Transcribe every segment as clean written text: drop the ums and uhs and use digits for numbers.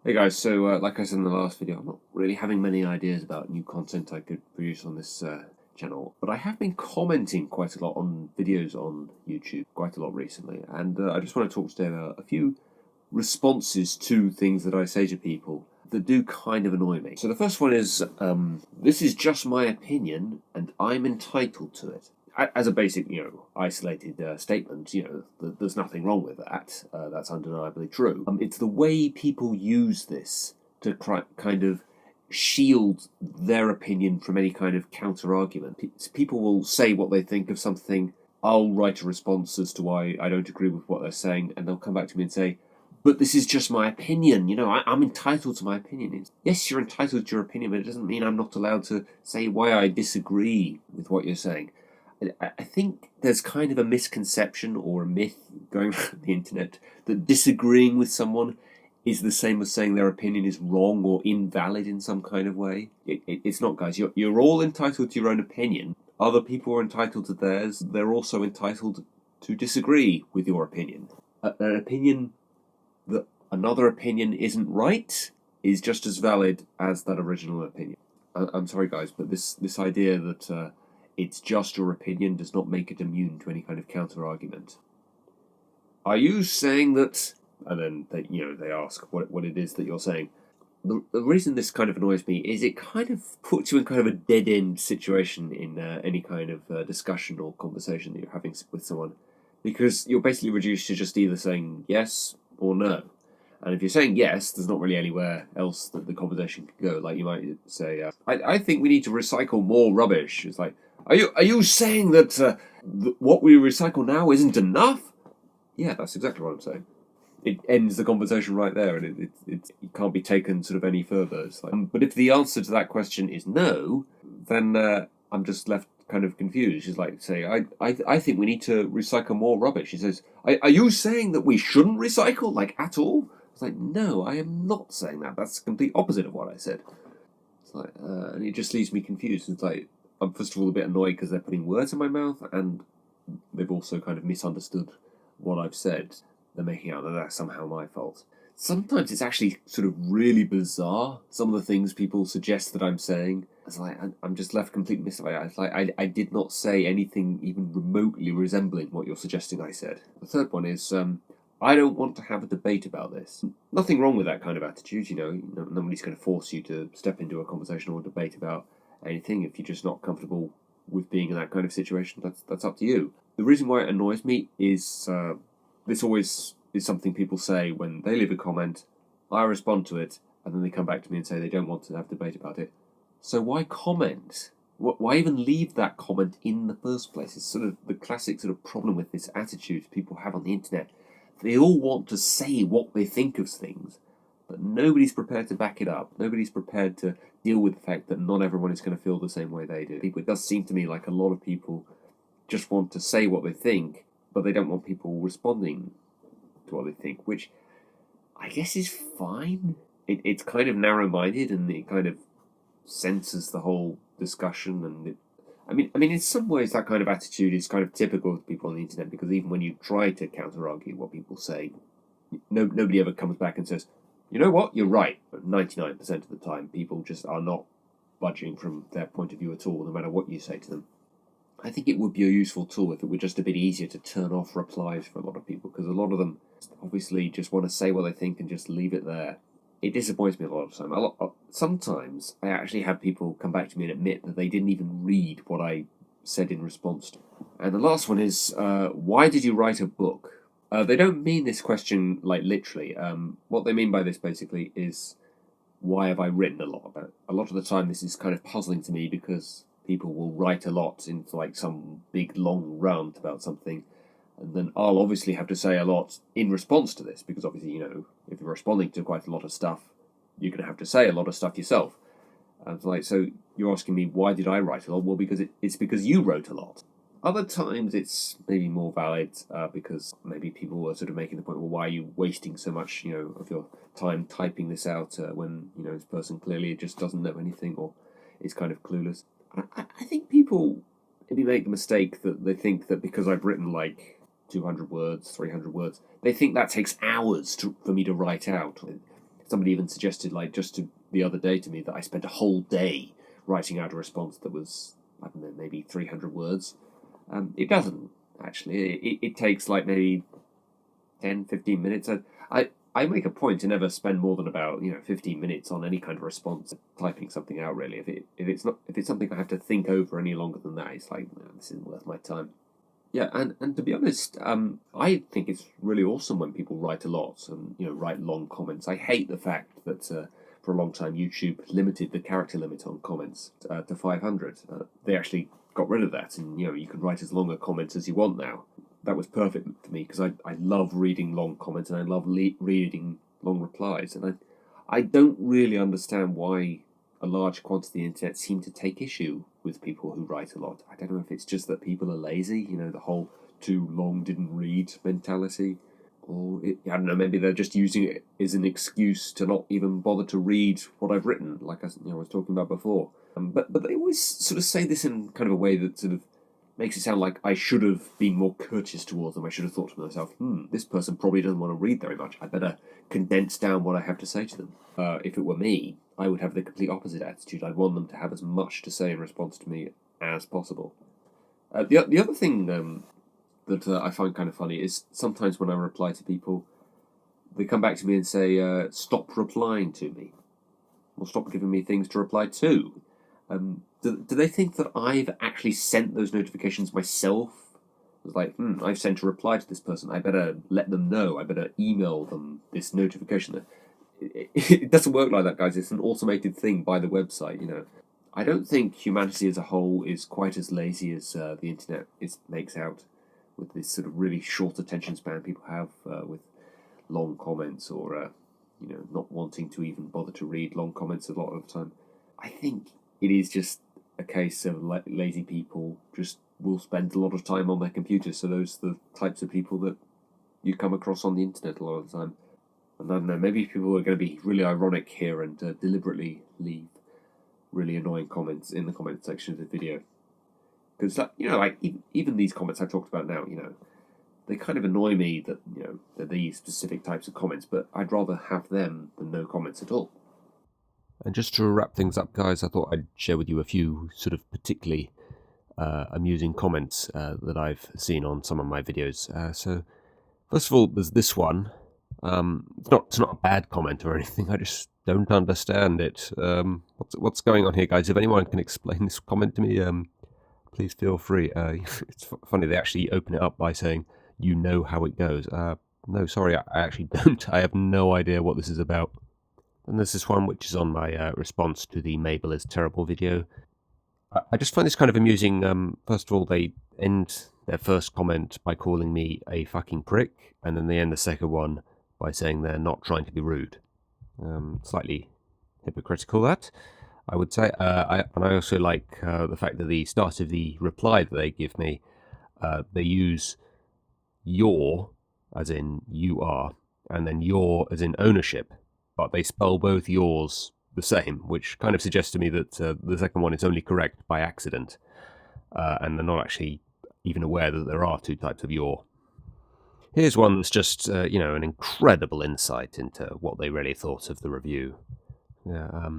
Hey guys, so like I said in the last video, I'm not really having many ideas about new content I could produce on this channel, but I have been commenting quite a lot on videos on YouTube, quite a lot recently, and I just want to talk today about a few responses to things that I say to people that do kind of annoy me. So the first one is, this is just my opinion, and I'm entitled to it. As a basic, isolated statement, there's nothing wrong with that. That's undeniably true. It's the way people use this to kind of shield their opinion from any kind of counter-argument. People will say what they think of something. I'll write a response as to why I don't agree with what they're saying, and they'll come back to me and say, but this is just my opinion, I'm entitled to my opinion. Yes, you're entitled to your opinion, but it doesn't mean I'm not allowed to say why I disagree with what you're saying. I think there's kind of a misconception or a myth going around the internet that disagreeing with someone is the same as saying their opinion is wrong or invalid in some kind of way. It's not, guys. You're all entitled to your own opinion. Other people are entitled to theirs. They're also entitled to disagree with your opinion. An opinion that another opinion isn't right is just as valid as that original opinion. I'm sorry, guys, but this idea that it's just your opinion does not make it immune to any kind of counter-argument. Are you saying that... And then they ask what it is that you're saying. The reason this kind of annoys me is it kind of puts you in kind of a dead-end situation in any kind of discussion or conversation that you're having with someone, because you're basically reduced to just either saying yes or no. And if you're saying yes, there's not really anywhere else that the conversation can go. Like, you might say, I think we need to recycle more rubbish. It's like, are you saying that what we recycle now isn't enough? Yeah, that's exactly what I'm saying. It ends the conversation right there, and it can't be taken sort of any further. It's like, but if the answer to that question is no, then I'm just left kind of confused. She's like, say, I think we need to recycle more rubbish. She says, are you saying that we shouldn't recycle, like, at all? It's like, no, I am not saying that. That's the complete opposite of what I said. It's like, and it just leaves me confused. It's like, I'm first of all a bit annoyed because they're putting words in my mouth, and they've also kind of misunderstood what I've said. They're making out that that's somehow my fault. Sometimes it's actually sort of really bizarre, some of the things people suggest that I'm saying. It's like, I'm just left completely mystified. It's like, I did not say anything even remotely resembling what you're suggesting I said. The third one is, I don't want to have a debate about this. Nothing wrong with that kind of attitude, nobody's going to force you to step into a conversation or a debate about anything. If you're just not comfortable with being in that kind of situation, that's up to you. The reason why it annoys me is... this always is something people say when they leave a comment, I respond to it, and then they come back to me and say they don't want to have debate about it. So why comment? Why even leave that comment in the first place? It's sort of the classic sort of problem with this attitude people have on the internet. They all want to say what they think of things, but nobody's prepared to back it up. Nobody's prepared to deal with the fact that not everyone is going to feel the same way they do. It does seem to me like a lot of people just want to say what they think, but they don't want people responding to what they think, which I guess is fine. It's kind of narrow-minded, and it kind of censors the whole discussion. And I mean, in some ways, that kind of attitude is kind of typical of people on the internet, because even when you try to counter-argue what people say, nobody ever comes back and says, you know what, you're right. But 99% of the time, people just are not budging from their point of view at all, no matter what you say to them. I think it would be a useful tool if it were just a bit easier to turn off replies for a lot of people, because a lot of them obviously just want to say what they think and just leave it there. It disappoints me a lot of the time. Sometimes I actually have people come back to me and admit that they didn't even read what I said in response to. And the last one is, why did you write a book? They don't mean this question like literally. What they mean by this basically is, why have I written a lot about it? A lot of the time this is kind of puzzling to me, because people will write a lot into like some big long rant about something, and then I'll obviously have to say a lot in response to this, because obviously, if you're responding to quite a lot of stuff, you're going to have to say a lot of stuff yourself. And it's like, so you're asking me, why did I write a lot? Well, because it's because you wrote a lot. Other times it's maybe more valid because maybe people were sort of making the point, well, why are you wasting so much, of your time typing this out when, this person clearly just doesn't know anything or is kind of clueless. I think people maybe make the mistake that they think that because I've written like 200 words, 300 words, they think that takes hours for me to write out. It's somebody even suggested, like, the other day to me that I spent a whole day writing out a response that was, I don't know, maybe 300 words. It doesn't, actually. It takes, like, maybe 10, 15 minutes. I make a point to never spend more than about 15 minutes on any kind of response, typing something out. Really, if it's something I have to think over any longer than that, it's like, no, this isn't worth my time. Yeah, and to be honest, I think it's really awesome when people write a lot and write long comments. I hate the fact that for a long time YouTube limited the character limit on comments to 500. They actually got rid of that, and you can write as long a comments as you want now. That was perfect for me because I love reading long comments and I love reading long replies, and I don't really understand why a large quantity of the internet seem to take issue with people who write a lot. I don't know if it's just that people are lazy, the whole too long didn't read mentality, or I don't know, maybe they're just using it as an excuse to not even bother to read what I've written, like I was talking about before. But they always sort of say this in kind of a way that sort of makes it sound like I should have been more courteous towards them. I should have thought to myself, this person probably doesn't want to read very much. I better condense down what I have to say to them. If it were me, I would have the complete opposite attitude. I'd want them to have as much to say in response to me as possible. The other thing that I find kind of funny is sometimes when I reply to people, they come back to me and say, stop replying to me, or stop giving me things to reply to. Do they think that I've actually sent those notifications myself? It's like, I've sent a reply to this person. I better let them know. I better email them this notification. It doesn't work like that, guys. It's an automated thing by the website, I don't think humanity as a whole is quite as lazy as the internet makes out, with this sort of really short attention span people have with long comments, or not wanting to even bother to read long comments a lot of the time. I think it is just a case of lazy people just will spend a lot of time on their computers. So those are the types of people that you come across on the internet a lot of the time. And I don't know, maybe people are going to be really ironic here and deliberately leave really annoying comments in the comment section of the video. Because, even these comments I talked about now, they kind of annoy me that, they're these specific types of comments, but I'd rather have them than no comments at all. And just to wrap things up, guys, I thought I'd share with you a few sort of particularly amusing comments that I've seen on some of my videos. So, first of all, there's this one. It's not a bad comment or anything. I just don't understand it. What's going on here, guys? If anyone can explain this comment to me, please feel free. It's funny, they actually open it up by saying, "You know how it goes." No, sorry, I actually don't. I have no idea what this is about. And there's this one which is on my response to the Mabel is Terrible video. I just find this kind of amusing. First of all, they end their first comment by calling me a fucking prick, and then they end the second one by saying they're not trying to be rude. Slightly hypocritical, that, I would say. I also like the fact that the start of the reply that they give me, they use your, as in you are, and then your, as in ownership, but they spell both yours the same, which kind of suggests to me that the second one is only correct by accident, and they're not actually even aware that there are two types of your. Here's one that's just, an incredible insight into what they really thought of the review. Yeah,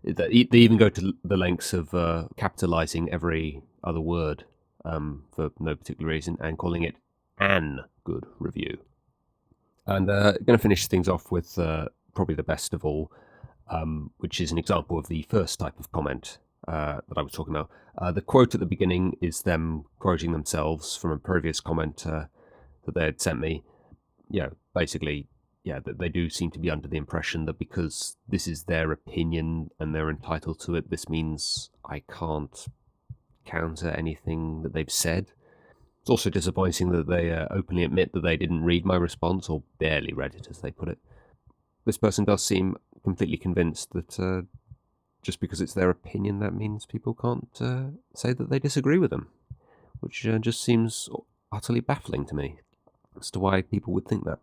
they even go to the lengths of capitalizing every other word for no particular reason and calling it an good review. And going to finish things off with probably the best of all, which is an example of the first type of comment that I was talking about. The quote at the beginning is them quoting themselves from a previous comment that they had sent me. Basically, that they do seem to be under the impression that because this is their opinion and they're entitled to it, this means I can't counter anything that they've said. It's also disappointing that they openly admit that they didn't read my response, or barely read it, as they put it. This person does seem completely convinced that just because it's their opinion, that means people can't say that they disagree with them, which just seems utterly baffling to me as to why people would think that.